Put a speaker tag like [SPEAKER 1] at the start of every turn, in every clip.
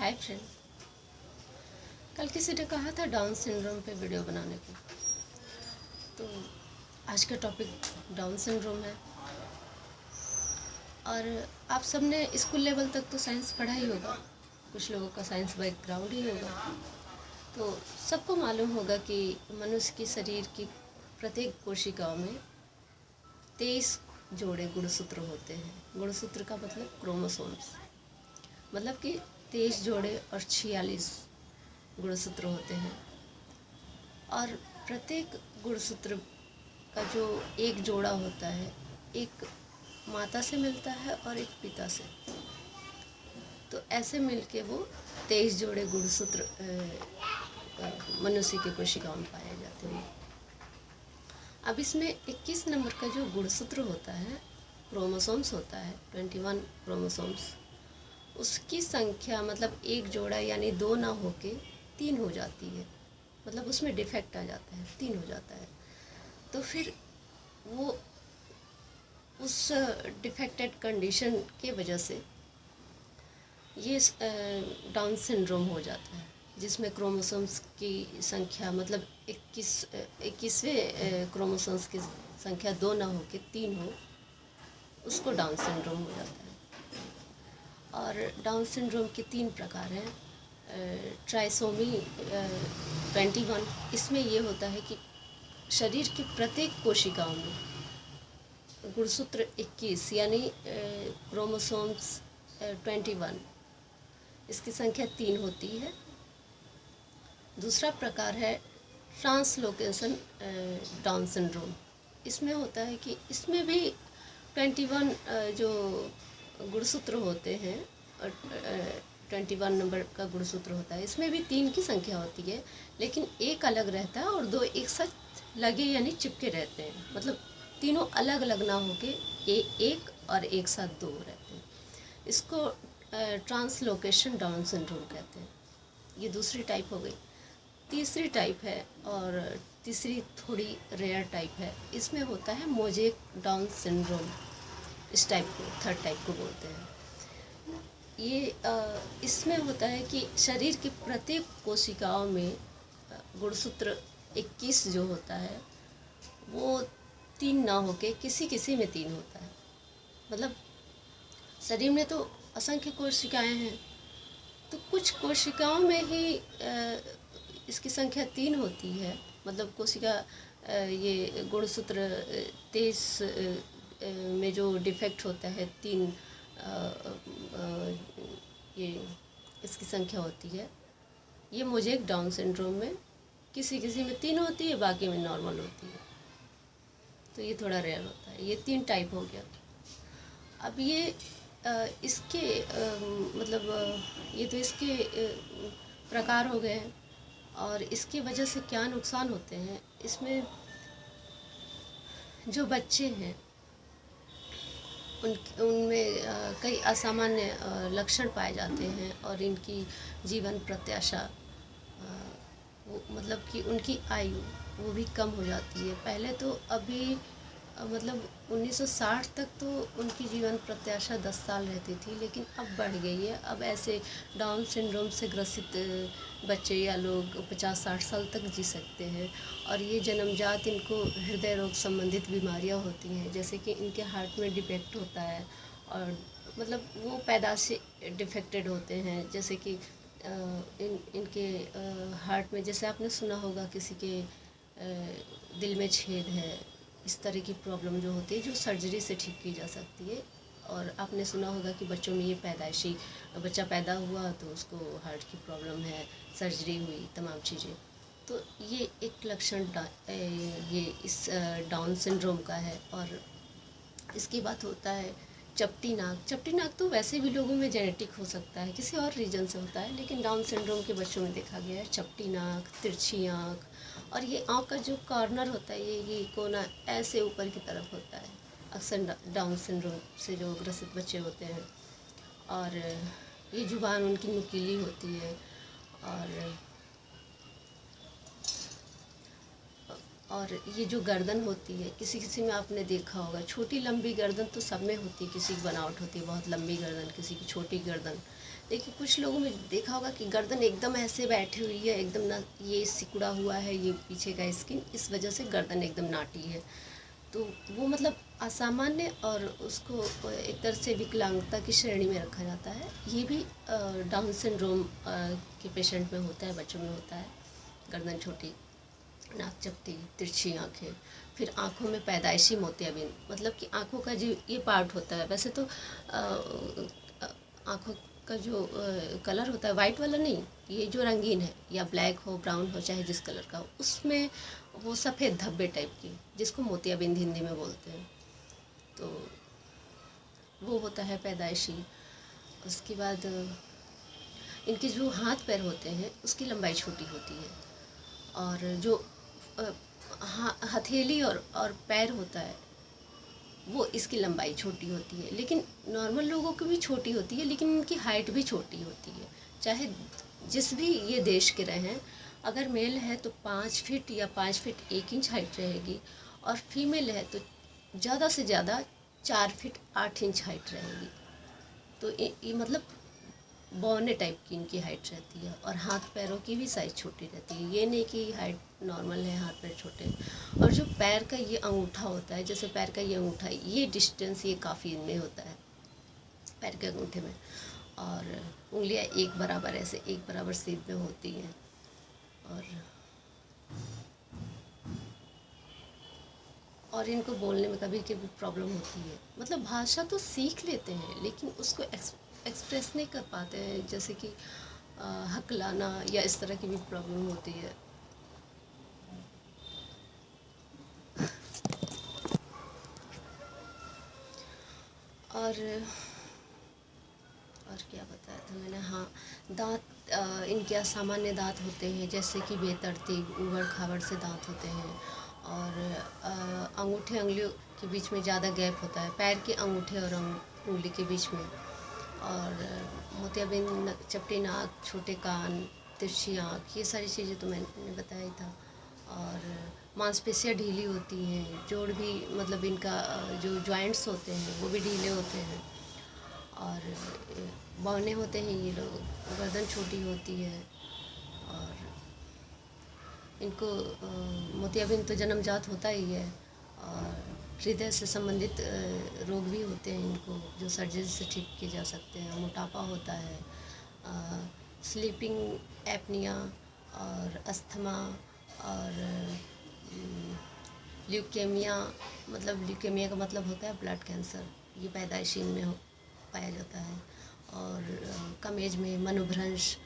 [SPEAKER 1] Hi friend. कल किसी ने कहा था डाउन सिंड्रोम पे वीडियो बनाने को, तो आज का टॉपिक डाउन सिंड्रोम है। और आप सबने स्कूल लेवल तक तो साइंस पढ़ा ही होगा, कुछ लोगों का साइंस बैकग्राउंड ही होगा, तो सबको मालूम होगा कि मनुष्य की शरीर की प्रत्येक कोशिकाओं में 23 जोड़े गुणसूत्र होते हैं। गुणसूत्र का मतलब क्रोमोसोम्स, मतलब कि 23 जोड़े और 46 गुणसूत्र होते हैं। और प्रत्येक गुणसूत्र का जो एक जोड़ा होता है, एक माता से मिलता है और एक पिता से, तो ऐसे मिलके वो 23 जोड़े गुणसूत्र मनुष्य की कोशिकाओं में पाए जाते हैं। अब इसमें 21 नंबर का जो गुणसूत्र होता है, क्रोमोसोम्स होता है, 21 क्रोमोसोम्स, उसकी संख्या मतलब एक जोड़ा यानी 2 ना होके 3 हो जाती है। मतलब उसमें डिफेक्ट आ जाता है, 3 हो जाता है। तो फिर वो उस डिफेक्टेड कंडीशन के वजह से ये डाउन सिंड्रोम हो जाता है, जिसमें क्रोमोसोम्स की संख्या मतलब 21वें क्रोमोसोम्स की संख्या 2 ना हो के 3 हो, उसको डाउन सिंड्रोम हो जाता है। और डाउन सिंड्रोम के 3 प्रकार हैं। ट्राइसोमी 21, इसमें ये होता है कि शरीर की प्रत्येक कोशिकाओं में गुणसूत्र 21 यानी क्रोमोसोम्स 21, इसकी संख्या 3 होती है। दूसरा प्रकार है ट्रांसलोकेशन डाउन सिंड्रोम। इसमें होता है कि इसमें भी 21 जो गुणसूत्र होते हैं, 21 नंबर का गुणसूत्र होता है, इसमें भी 3 की संख्या होती है, लेकिन एक अलग रहता है और 2 एक साथ लगे यानी चिपके रहते हैं। मतलब तीनों अलग अलग ना होके एक और एक साथ 2 रहते हैं। इसको ट्रांसलोकेशन डाउन सिंड्रोम कहते हैं। ये दूसरी टाइप हो गई। तीसरी टाइप है, और तीसरी थोड़ी रेयर टाइप है। इसमें होता है मोज़ेक डाउन सिंड्रोम। इस टाइप को थर्ड टाइप को बोलते हैं। ये इसमें होता है कि शरीर की प्रत्येक कोशिकाओं में गुणसूत्र 21 जो होता है वो 3 ना होके किसी किसी में 3 होता है। मतलब शरीर में तो असंख्य कोशिकाएं हैं, तो कुछ कोशिकाओं में ही इसकी संख्या 3 होती है। मतलब कोशिका ये गुणसूत्र 23 में जो डिफेक्ट होता है 3 ये इसकी संख्या होती है। ये मोज़ेक डाउन सिंड्रोम में किसी किसी में 3 होती है, बाकी में नॉर्मल होती है, तो ये थोड़ा रेयर होता है। ये 3 टाइप हो गया। अब ये इसके मतलब ये तो इसके प्रकार हो गए हैं, और इसकी वजह से क्या नुकसान होते हैं। इसमें जो बच्चे हैं उनमें कई असामान्य लक्षण पाए जाते हैं, और इनकी जीवन प्रत्याशा वो मतलब कि उनकी आयु वो भी कम हो जाती है। पहले तो अभी मतलब 1960 तक तो उनकी जीवन प्रत्याशा 10 साल रहती थी, लेकिन अब बढ़ गई है। अब ऐसे डाउन सिंड्रोम से ग्रसित बच्चे या लोग 50-60 साल तक जी सकते हैं। और ये जन्मजात इनको हृदय रोग संबंधित बीमारियां होती हैं, जैसे कि इनके हार्ट में डिफेक्ट होता है, और मतलब वो पैदाश से डिफेक्टेड होते हैं। जैसे कि इनके हार्ट में, जैसे आपने सुना होगा किसी के दिल में छेद है, इस तरह की प्रॉब्लम जो होती है, जो सर्जरी से ठीक की जा सकती है। और आपने सुना होगा कि बच्चों में ये पैदाइशी बच्चा पैदा हुआ तो उसको हार्ट की प्रॉब्लम है, सर्जरी हुई, तमाम चीज़ें। तो ये एक लक्षण ये इस डाउन सिंड्रोम का है। और इसकी बात होता है चपटी नाक। चपटी नाक तो वैसे भी लोगों में जेनेटिक हो सकता है, किसी और रीजन से होता है, लेकिन डाउन सिंड्रोम के बच्चों में देखा गया है चपटी नाक, तिरछी आँख, और ये आँख का जो कॉर्नर होता है, ये कोना ऐसे ऊपर की तरफ होता है अक्सर डाउन सिंड्रोम से जो ग्रसित बच्चे होते हैं। और ये जुबान उनकी नुकीली होती है, और ये जो गर्दन होती है, किसी किसी में आपने देखा होगा छोटी लंबी गर्दन तो सब में होती है, किसी की बनावट होती है बहुत लंबी गर्दन, किसी की छोटी गर्दन, देखिए कुछ लोगों में देखा होगा कि गर्दन एकदम ऐसे बैठी हुई है, एकदम ना, ये सिकुड़ा हुआ है, ये पीछे का स्किन, इस वजह से गर्दन एकदम नाटी है। तो वो मतलब असामान्य और उसको एक तरह से विकलांगता की श्रेणी में रखा जाता है। ये भी डाउन सिंड्रोम के पेशेंट में होता है, बच्चों में होता है। गर्दन छोटी, नाक चपटी, तिरछी आँखें, फिर आँखों में पैदाइशी मोतियाबिंद, मतलब कि आँखों का जो ये पार्ट होता है, वैसे तो आँखों का जो कलर होता है वाइट वाला नहीं, ये जो रंगीन है, या ब्लैक हो, ब्राउन हो, चाहे जिस कलर का हो, उसमें वो सफ़ेद धब्बे टाइप की, जिसको मोतियाबिंद हिंदी में बोलते हैं, तो वो होता है पैदाइशी। उसके बाद इनके जो हाथ पैर होते हैं उसकी लंबाई छोटी होती है, और जो हथेली और पैर होता है वो इसकी लंबाई छोटी होती है। लेकिन नॉर्मल लोगों की भी छोटी होती है, लेकिन इनकी हाइट भी छोटी होती है। चाहे जिस भी ये देश के रहें, अगर मेल है तो 5 फीट या 5 फीट 1 इंच हाइट रहेगी, और फीमेल है तो ज़्यादा से ज़्यादा 4 फीट 8 इंच हाइट रहेगी। तो ये मतलब बौने टाइप की इनकी हाइट रहती है, और हाथ पैरों की भी साइज़ छोटी रहती है। ये नहीं कि हाइट नॉर्मल है, हाथ पैर छोटे। और जो पैर का ये अंगूठा होता है, जैसे पैर का ये अंगूठा, ये डिस्टेंस ये काफ़ी इनमें होता है पैर के अंगूठे में, और उंगलियां एक बराबर ऐसे एक बराबर शेप में होती हैं। और इनको बोलने में कभी कभी प्रॉब्लम होती है। मतलब भाषा तो सीख लेते हैं, लेकिन उसको एक्सप्रेस नहीं कर पाते हैं, जैसे कि हकलाना या इस तरह की भी प्रॉब्लम होती है। और क्या बताया था मैंने, हाँ, दांत इनके असामान्य दांत होते हैं, जैसे कि बेतरतीब उबड़ खाबड़ से दांत होते हैं, और अंगूठे अंगुलियों के बीच में ज़्यादा गैप होता है, पैर के अंगूठे और उंगली के बीच में। और मोतियाबिंद, चपटी नाक, छोटे कान, तिरछी आँख, ये सारी चीज़ें तो मैंने बताया था। और मांसपेशियाँ ढीली होती हैं, जोड़ भी, मतलब इनका जो जॉइंट्स होते हैं वो भी ढीले होते हैं, और बौने होते हैं ये लोग, गर्दन छोटी होती है। और इनको मोतियाबिंद तो जन्मजात होता ही है, और हृदय से संबंधित रोग भी होते हैं इनको, जो सर्जरी से ठीक किए जा सकते हैं। मोटापा होता है, स्लीपिंग एपनिया, और अस्थमा, और ल्यूकेमिया, मतलब ल्यूकेमिया का मतलब होता है ब्लड कैंसर, ये पैदाइशी में पाया जाता है। और कम एज में मनोभ्रंश,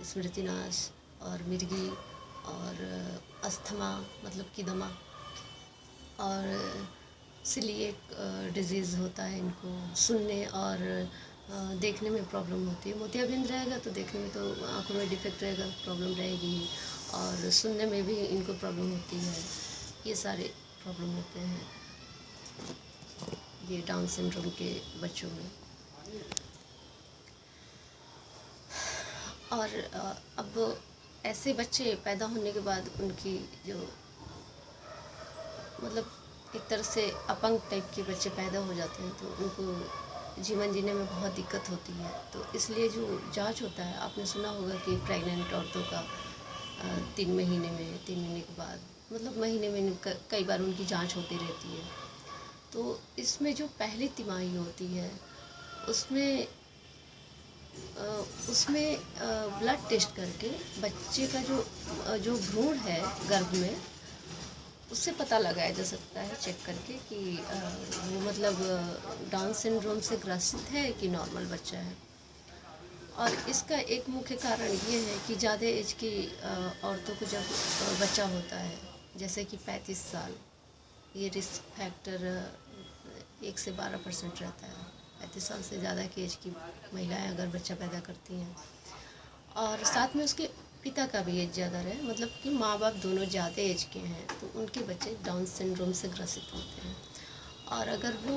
[SPEAKER 1] स्मृतिनाश, और मिर्गी, और अस्थमा मतलब की दमा, और सिलिएक डिजीज़ होता है इनको। सुनने और देखने में प्रॉब्लम होती है। मोतियाबिंद रहेगा तो देखने में, तो आँखों में डिफेक्ट रहेगा, प्रॉब्लम रहेगी, और सुनने में भी इनको प्रॉब्लम होती है। ये सारे प्रॉब्लम होते हैं ये डाउन सिंड्रोम के बच्चों में। और अब ऐसे बच्चे पैदा होने के बाद उनकी जो, मतलब एक तरह से अपंग टाइप के बच्चे पैदा हो जाते हैं, तो उनको जीवन जीने में बहुत दिक्कत होती है। तो इसलिए जो जांच होता है, आपने सुना होगा कि प्रेग्नेंट औरतों का 3 महीने के बाद, मतलब महीने में कई बार उनकी जांच होती रहती है। तो इसमें जो पहली तिमाही होती है उसमें ब्लड टेस्ट करके बच्चे का जो भ्रूण है गर्भ में, उससे पता लगाया जा सकता है, चेक करके कि वो मतलब डाउन सिंड्रोम से ग्रसित है कि नॉर्मल बच्चा है। और इसका एक मुख्य कारण ये है कि ज़्यादा एज की औरतों को जब बच्चा होता है, जैसे कि 35 साल, ये रिस्क फैक्टर 1 से 12% रहता है। 35 साल से ज़्यादा की एज की महिलाएं अगर बच्चा पैदा करती हैं, और साथ में उसके पिता का भी एज ज़्यादा रहे, मतलब कि माँ बाप दोनों ज़्यादा एज के हैं, तो उनके बच्चे डाउन सिंड्रोम से ग्रसित होते हैं। और अगर वो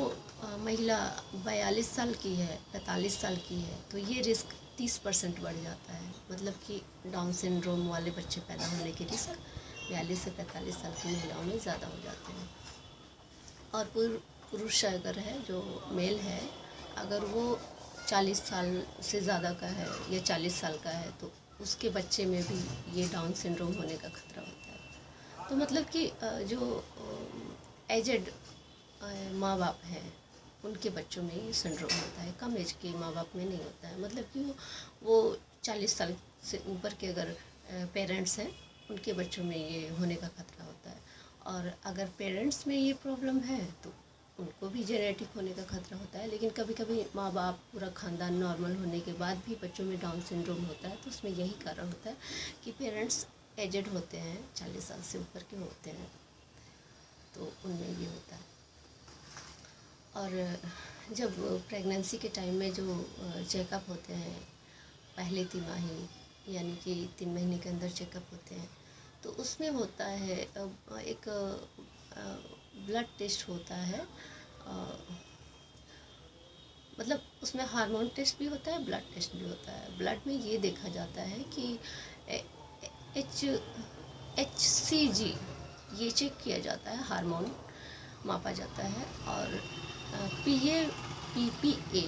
[SPEAKER 1] महिला 42 साल की है, 45 साल की है, तो ये रिस्क 30% बढ़ जाता है। मतलब कि डाउन सिंड्रोम वाले बच्चे पैदा होने के रिस्क 42 से 45 साल की महिलाओं में ज़्यादा हो जाते हैं। और पुरुष अगर है, जो मेल है, अगर वो 40 साल से ज़्यादा का है या 40 साल का है तो उसके बच्चे में भी ये डाउन सिंड्रोम होने का खतरा होता है। तो मतलब कि जो एजेड माँ बाप हैं उनके बच्चों में ये सिंड्रोम होता है, कम एज के माँ बाप में नहीं होता है। मतलब कि वो 40 साल से ऊपर के अगर पेरेंट्स हैं उनके बच्चों में ये होने का खतरा होता है। और अगर पेरेंट्स में ये प्रॉब्लम है तो उनको भी जेनेटिक होने का खतरा होता है। लेकिन कभी कभी माँ बाप पूरा ख़ानदान नॉर्मल होने के बाद भी बच्चों में डाउन सिंड्रोम होता है, तो उसमें यही कारण होता है कि पेरेंट्स एजेड होते हैं, 40 साल से ऊपर के होते हैं, तो उनमें ये होता है। और जब प्रेगनेंसी के टाइम में जो चेकअप होते हैं पहले तिमाही यानी कि 3 महीने के अंदर चेकअप होते हैं, तो उसमें होता है एक ब्लड टेस्ट होता है, मतलब उसमें हार्मोन टेस्ट भी होता है, ब्लड टेस्ट भी होता है। ब्लड में ये देखा जाता है कि HCG ये चेक किया जाता है, हार्मोन मापा जाता है। और PPA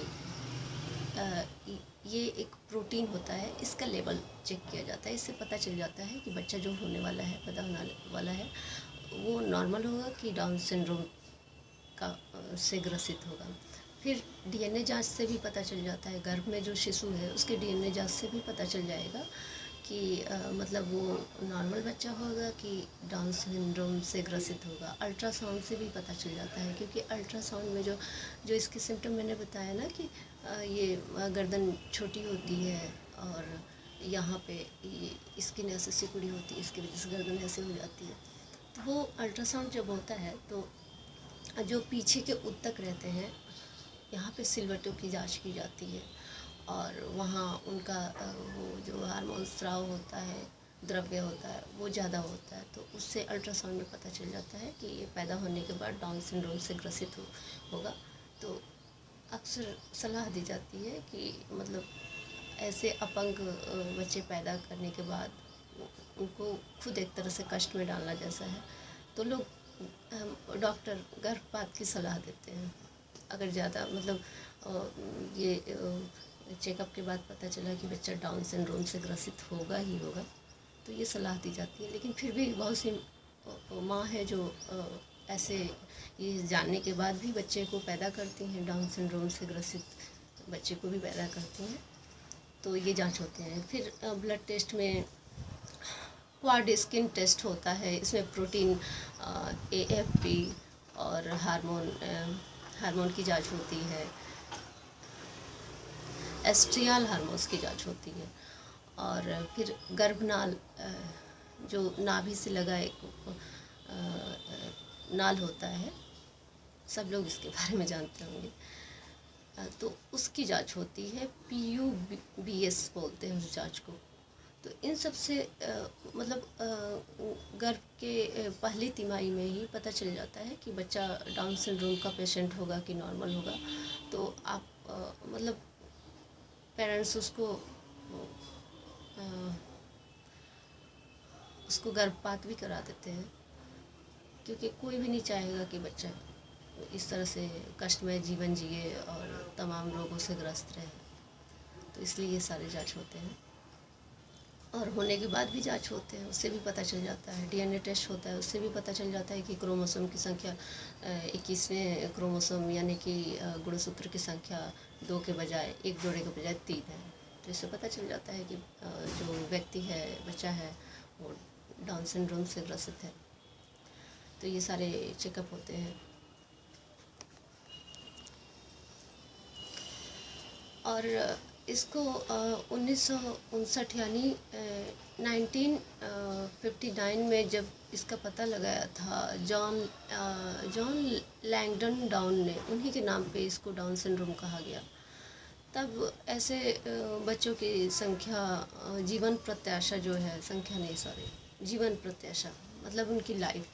[SPEAKER 1] ये एक प्रोटीन होता है, इसका लेवल चेक किया जाता है। इससे पता चल जाता है कि बच्चा जो होने वाला है, पैदा होने वाला है, वो नॉर्मल होगा कि डाउन सिंड्रोम का से ग्रसित होगा। फिर DNA जांच से भी पता चल जाता है, गर्भ में जो शिशु है उसके DNA जांच से भी पता चल जाएगा कि मतलब वो नॉर्मल बच्चा होगा कि डाउन सिंड्रोम से ग्रसित होगा। अल्ट्रासाउंड से भी पता चल जाता है, क्योंकि अल्ट्रासाउंड में जो जो इसके सिम्टम मैंने बताया ना कि ये गर्दन छोटी होती है और यहाँ पे ये स्किन ऐसे सिकुड़ी होती है, इसकी वजह से गर्दन ऐसे हो जाती है। तो वो अल्ट्रासाउंड जब होता है तो जो पीछे के ऊतक रहते हैं यहाँ पे सिलवटों की जांच की जाती है, और वहाँ उनका वो जो हार्मोन स्राव होता है, द्रव्य होता है, वो ज़्यादा होता है। तो उससे अल्ट्रासाउंड में पता चल जाता है कि ये पैदा होने के बाद डाउन सिंड्रोम से ग्रसित होगा। तो अक्सर सलाह दी जाती है कि मतलब ऐसे अपंग बच्चे पैदा करने के बाद उनको खुद एक तरह से कष्ट में डालना जैसा है, तो लोग डॉक्टर गर्भपात की सलाह देते हैं। अगर ज़्यादा मतलब ये चेकअप के बाद पता चला कि बच्चा डाउन सिंड्रोम से ग्रसित होगा ही होगा, तो ये सलाह दी जाती है। लेकिन फिर भी बहुत सी माँ है जो ऐसे ये जानने के बाद भी बच्चे को पैदा करती हैं, डाउन सिंड्रोम से ग्रसित बच्चे को भी पैदा करती हैं। तो ये जांच होते हैं। फिर ब्लड टेस्ट में क्वाड स्किन टेस्ट होता है, इसमें प्रोटीन AFP और हार्मोन की जांच होती है, एस्ट्रियल हार्मोन्स की जांच होती है। और फिर गर्भनाल जो नाभि से लगा एक नाल होता है, सब लोग इसके बारे में जानते होंगे, तो उसकी जांच होती है, PUBS बोलते हैं उस जांच को। तो इन सब से मतलब गर्भ के पहली तिमाही में ही पता चल जाता है कि बच्चा डाउन सिंड्रोम का पेशेंट होगा कि नॉर्मल होगा। तो आप मतलब पेरेंट्स उसको गर्भपात भी करा देते हैं, क्योंकि कोई भी नहीं चाहेगा कि बच्चा इस तरह से कष्टमय जीवन जिए और तमाम रोगों से ग्रस्त रहे। तो इसलिए ये सारे जांच होते हैं। और होने के बाद भी जांच होते हैं, उससे भी पता चल जाता है। DNA टेस्ट होता है, उससे भी पता चल जाता है कि क्रोमोसोम की संख्या 21वें क्रोमोसोम यानी कि गुणसूत्र की संख्या 2 के बजाय 1 जोड़े के बजाय 3 है। तो इससे पता चल जाता है कि जो व्यक्ति है, बच्चा है, वो डाउन सिंड्रोम से ग्रसित है। तो ये सारे चेकअप होते हैं। और इसको 1959 यानी 1959 में जब इसका पता लगाया था जॉन लैंगडन डाउन ने, उन्हीं के नाम पे इसको डाउन सिंड्रोम कहा गया। तब ऐसे बच्चों की संख्या जीवन प्रत्याशा जो है, संख्या नहीं सॉरी, जीवन प्रत्याशा मतलब उनकी लाइफ,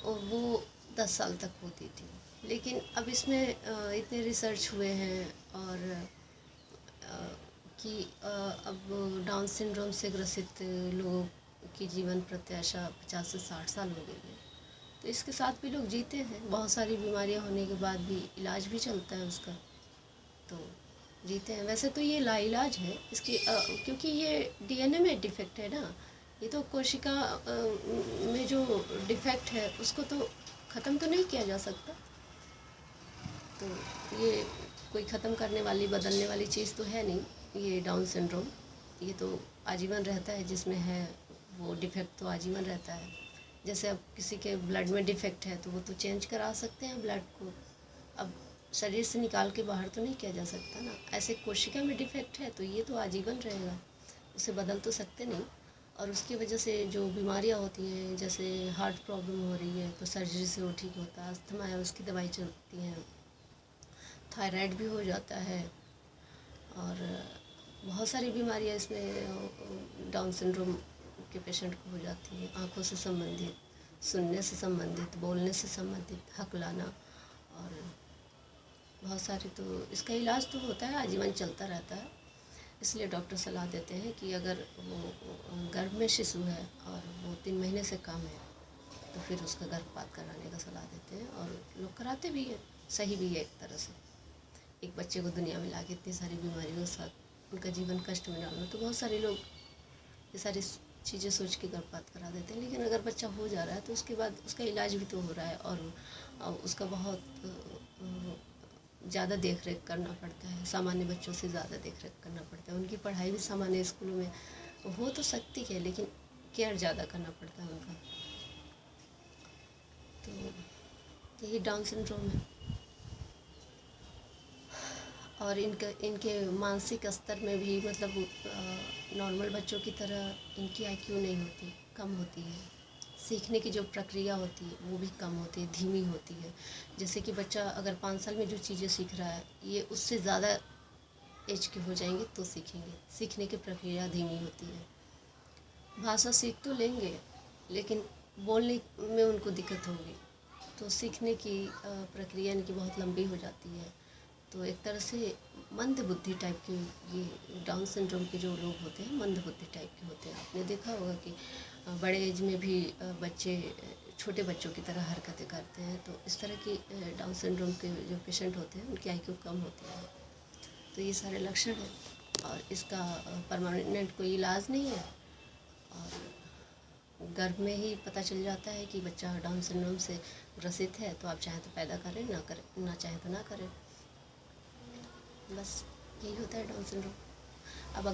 [SPEAKER 1] और वो 10 साल तक होती थी। लेकिन अब इसमें इतने रिसर्च हुए हैं और कि अब डाउन सिंड्रोम से ग्रसित लोगों की जीवन प्रत्याशा 50 से 60 साल हो गई है। तो इसके साथ भी लोग जीते हैं, बहुत सारी बीमारियां होने के बाद भी इलाज भी चलता है उसका। तो जीते हैं। वैसे तो ये लाइलाज है इसकी, क्योंकि ये डीएनए में डिफेक्ट है ना, ये तो कोशिका में जो डिफेक्ट है उसको तो ख़त्म तो नहीं किया जा सकता। तो ये कोई ख़त्म करने वाली, बदलने वाली चीज़ तो है नहीं ये डाउन सिंड्रोम। ये तो आजीवन रहता है, जिसमें है वो डिफेक्ट तो आजीवन रहता है। जैसे अब किसी के ब्लड में डिफेक्ट है तो वो तो चेंज करा सकते हैं ब्लड को, अब शरीर से निकाल के बाहर तो नहीं किया जा सकता ना। ऐसे कोशिका में डिफेक्ट है तो ये तो आजीवन रहेगा, उसे बदल तो सकते नहीं। और उसकी वजह से जो बीमारियां होती हैं, जैसे हार्ट प्रॉब्लम हो रही है तो सर्जरी से वो ठीक होता है, अस्थमा है उसकी दवाई चलती हैं, थायराइड भी हो जाता है, और बहुत सारी बीमारियां इसमें डाउन सिंड्रोम के पेशेंट को हो जाती हैं। आँखों से संबंधित, सुनने से संबंधित, बोलने से संबंधित, हकलाना, और बहुत सारी। तो इसका इलाज तो होता है, आजीवन चलता रहता है। इसलिए डॉक्टर सलाह देते हैं कि अगर वो गर्भ में शिशु है और वो 3 महीने से कम है तो फिर उसका गर्भपात कराने का सलाह देते हैं, और लोग कराते भी हैं, सही भी है एक तरह से। एक बच्चे को दुनिया में लाके इतनी सारी बीमारियों के साथ उनका जीवन कष्ट में डालना, तो बहुत सारे लोग ये सारी चीज़ें सोच के गर्भपात करा देते हैं। लेकिन अगर बच्चा हो जा रहा है तो उसके बाद उसका इलाज भी तो हो रहा है, और उसका बहुत ज़्यादा देख रेख करना पड़ता है, सामान्य बच्चों से ज़्यादा देख रेख करना पड़ता है। उनकी पढ़ाई भी सामान्य स्कूलों में हो तो सकती है, लेकिन केयर ज़्यादा करना पड़ता है उनका। तो यही डाउन सिंड्रोम है। और इनके मानसिक स्तर में भी, मतलब नॉर्मल बच्चों की तरह इनकी आईक्यू नहीं होती, कम होती है। सीखने की जो प्रक्रिया होती है वो भी कम होती है, धीमी होती है। जैसे कि बच्चा अगर 5 साल में जो चीज़ें सीख रहा है, ये उससे ज़्यादा एज के हो जाएंगे तो सीखेंगे। सीखने की प्रक्रिया धीमी होती है। भाषा सीख तो लेंगे लेकिन बोलने में उनको दिक्कत होगी, तो सीखने की प्रक्रिया इनकी बहुत लंबी हो जाती है। तो एक तरह से मंद बुद्धि टाइप के ये डाउन सिंड्रोम के जो लोग होते हैं, मंद बुद्धि टाइप के होते हैं। आपने देखा होगा कि बड़े एज में भी बच्चे छोटे बच्चों की तरह हरकतें करते हैं। तो इस तरह की डाउन सिंड्रोम के जो पेशेंट होते हैं उनकी आईक्यू कम होती है। तो ये सारे लक्षण हैं, और इसका परमानेंट कोई इलाज नहीं है, और गर्भ में ही पता चल जाता है कि बच्चा डाउन सिंड्रोम से ग्रसित है। तो आप चाहें तो पैदा करें, ना करें, ना चाहें तो ना करें। बस यही होता है डाउन सिंड्रोम। अब